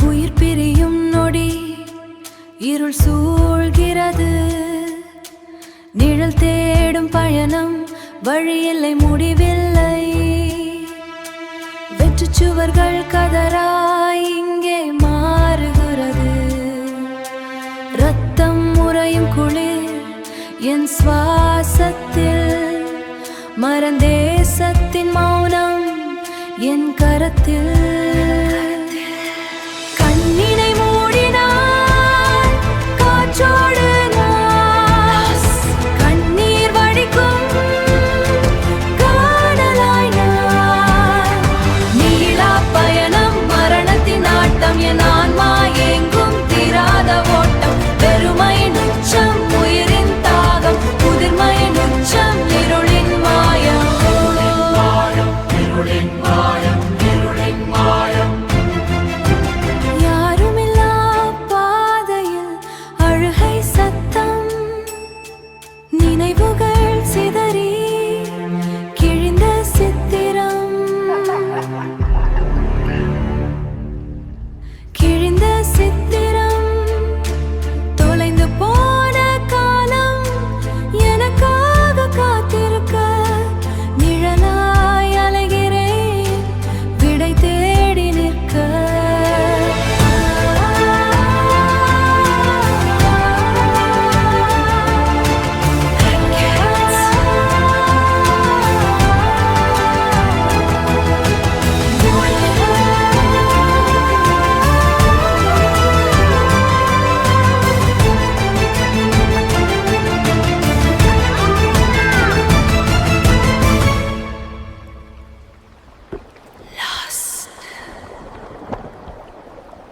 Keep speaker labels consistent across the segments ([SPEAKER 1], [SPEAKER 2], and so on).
[SPEAKER 1] உயிர் பிரியும் நொடி இருள் சூழ்கிறது. நிழல் தேடும் பயணம் வழியில்லை, முடிவில்லை. வெற்று சுவர்கள் கதராய் இங்கே மாறுகிறது. ரத்தம் உறையும் குளிர் என் சுவாசத்தில், மறந்தேசத்தின் மௌனம் என் கரத்தில். கண்ணினை மூடினாய் காற்றோடு நான், கண்ணீர் வடிக்கும் காணலாய் நான். நீளா பயணம் மரணத்தின் ஆட்டம், என் ஆன்மா எங்கும் தீராத ஓட்டம். பெருமையின் உச்சம் உயிரின் தாகம், புதிர்மையின் உச்சம் இருளின் மாயம். இருளின் மாயம், இருளின் மாயம். யாருமில்லா பாதையில் அழுகை சத்தம், நினைவுகள் சிதறி கிழிந்த சித்திரம். கிழிந்த சித்திரம், தொலைந்து போன காலம் எனக்காக காத்திருக்க. நிழலாய் அலைகிறேன் விடை தேடி நிற்க.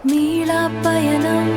[SPEAKER 1] மீளா பயணம்